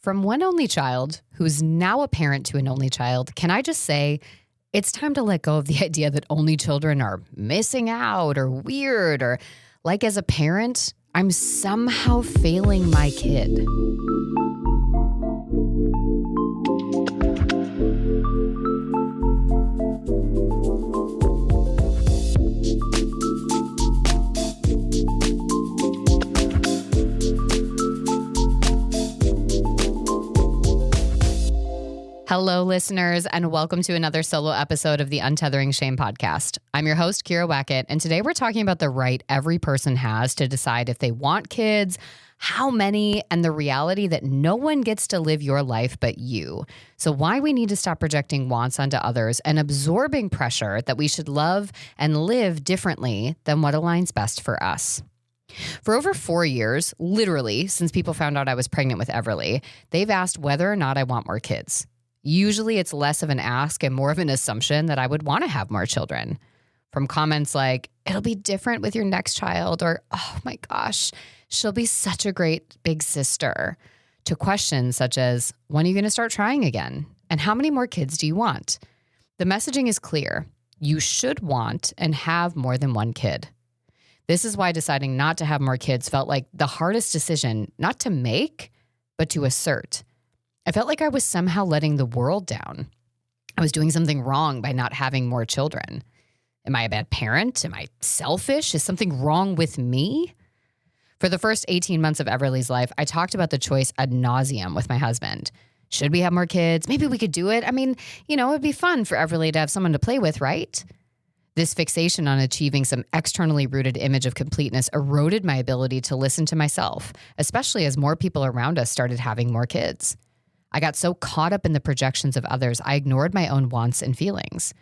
From one only child, who's now a parent to an only child, can I just say, it's time to let go of the idea that only children are missing out or weird or like as a parent, I'm somehow failing my kid. Hello, listeners, and welcome to another solo episode of the Untethering Shame podcast. I'm your host, Kira Wackett, and today we're talking about the right every person has to decide if they want kids, how many, and the reality that no one gets to live your life but you. So why we need to stop projecting wants onto others and absorbing pressure that we should love and live differently than what aligns best for us. For over 4 years, literally since people found out I was pregnant with Everly, they've asked whether or not I want more kids. Usually it's less of an ask and more of an assumption that I would want to have more children. From comments like, it'll be different with your next child, or, oh my gosh, she'll be such a great big sister, to questions such as, when are you going to start trying again? And how many more kids do you want? The messaging is clear. You should want and have more than one kid. This is why deciding not to have more kids felt like the hardest decision, not to make, but to assert. I felt like I was somehow letting the world down. I was doing something wrong by not having more children. Am I a bad parent? Am I selfish? Is something wrong with me? For the first 18 months of Everly's life, I talked about the choice ad nauseum with my husband. Should we have more kids? Maybe we could do it. I mean, it'd be fun for Everly to have someone to play with, right? This fixation on achieving some externally rooted image of completeness eroded my ability to listen to myself, especially as more people around us started having more kids. I got so caught up in the projections of others, I ignored my own wants and feelings.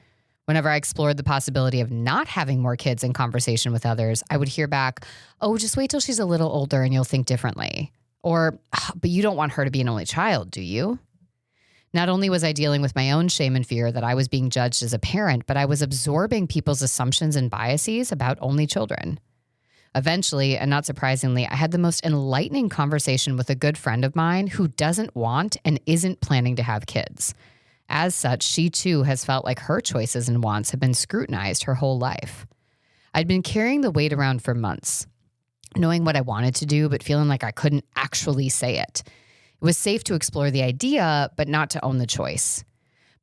Whenever I explored the possibility of not having more kids in conversation with others, I would hear back, oh, just wait till she's a little older and you'll think differently. Or, but you don't want her to be an only child, do you? Not only was I dealing with my own shame and fear that I was being judged as a parent, but I was absorbing people's assumptions and biases about only children. Eventually, and not surprisingly, I had the most enlightening conversation with a good friend of mine who doesn't want and isn't planning to have kids. As such, she too has felt like her choices and wants have been scrutinized her whole life. I'd been carrying the weight around for months, knowing what I wanted to do, but feeling like I couldn't actually say it. It was safe to explore the idea, but not to own the choice.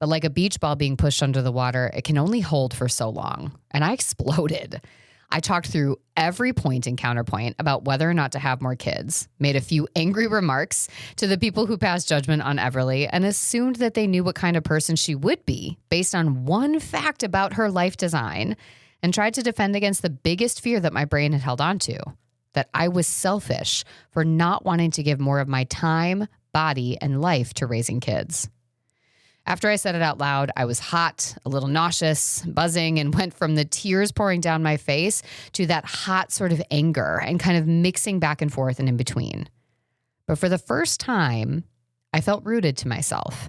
But like a beach ball being pushed under the water, it can only hold for so long. And I exploded. I talked through every point and counterpoint about whether or not to have more kids, made a few angry remarks to the people who passed judgment on Everly, and assumed that they knew what kind of person she would be based on one fact about her life design, and tried to defend against the biggest fear that my brain had held on to, that I was selfish for not wanting to give more of my time, body, and life to raising kids. After I said it out loud, I was hot, a little nauseous, buzzing, and went from the tears pouring down my face to that hot sort of anger and kind of mixing back and forth and in between. But for the first time, I felt rooted to myself.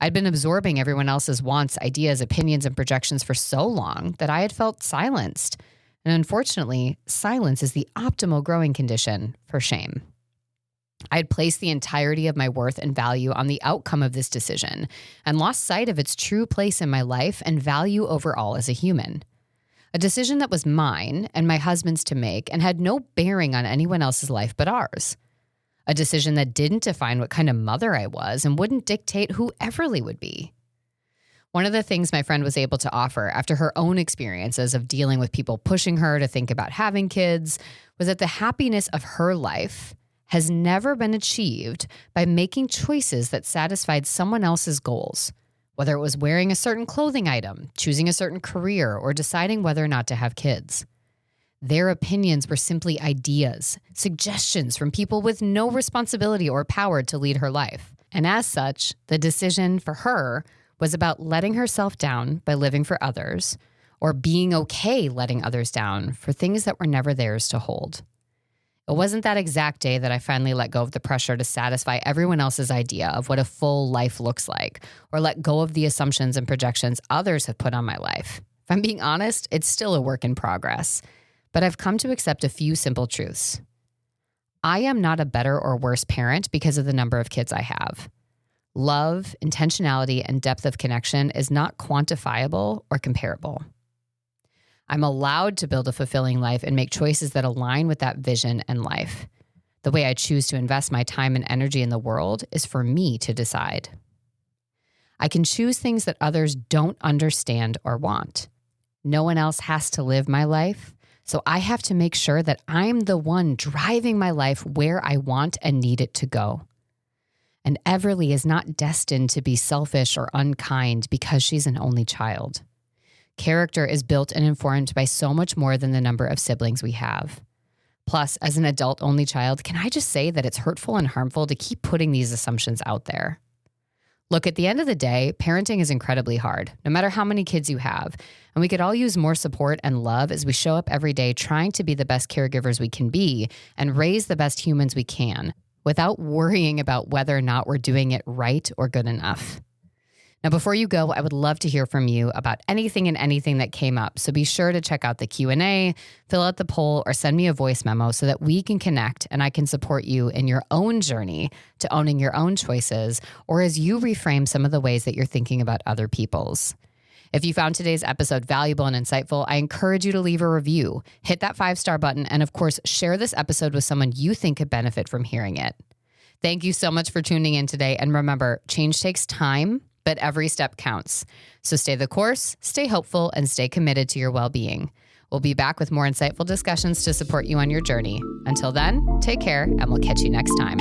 I'd been absorbing everyone else's wants, ideas, opinions, and projections for so long that I had felt silenced. And unfortunately, silence is the optimal growing condition for shame. I had placed the entirety of my worth and value on the outcome of this decision and lost sight of its true place in my life and value overall as a human. A decision that was mine and my husband's to make and had no bearing on anyone else's life but ours. A decision that didn't define what kind of mother I was and wouldn't dictate who Everly would be. One of the things my friend was able to offer after her own experiences of dealing with people pushing her to think about having kids was that the happiness of her life has never been achieved by making choices that satisfied someone else's goals, whether it was wearing a certain clothing item, choosing a certain career, or deciding whether or not to have kids. Their opinions were simply ideas, suggestions from people with no responsibility or power to lead her life. And as such, the decision for her was about letting herself down by living for others, or being okay letting others down for things that were never theirs to hold. It wasn't that exact day that I finally let go of the pressure to satisfy everyone else's idea of what a full life looks like, or let go of the assumptions and projections others have put on my life. If I'm being honest, it's still a work in progress, but I've come to accept a few simple truths. I am not a better or worse parent because of the number of kids I have. Love, intentionality, and depth of connection is not quantifiable or comparable. I'm allowed to build a fulfilling life and make choices that align with that vision and life. The way I choose to invest my time and energy in the world is for me to decide. I can choose things that others don't understand or want. No one else has to live my life, so I have to make sure that I'm the one driving my life where I want and need it to go. And Everly is not destined to be selfish or unkind because she's an only child. Character is built and informed by so much more than the number of siblings we have. Plus, as an adult only child, can I just say that it's hurtful and harmful to keep putting these assumptions out there? Look, at the end of the day, parenting is incredibly hard, no matter how many kids you have. And we could all use more support and love as we show up every day trying to be the best caregivers we can be and raise the best humans we can without worrying about whether or not we're doing it right or good enough. Now, before you go, I would love to hear from you about anything and anything that came up. So be sure to check out the Q&A, fill out the poll, or send me a voice memo so that we can connect and I can support you in your own journey to owning your own choices, or as you reframe some of the ways that you're thinking about other people's. If you found today's episode valuable and insightful, I encourage you to leave a review, hit that 5-star button, and of course, share this episode with someone you think could benefit from hearing it. Thank you so much for tuning in today. And remember, change takes time, but every step counts. So stay the course, stay hopeful, and stay committed to your well-being. We'll be back with more insightful discussions to support you on your journey. Until then, take care, and we'll catch you next time.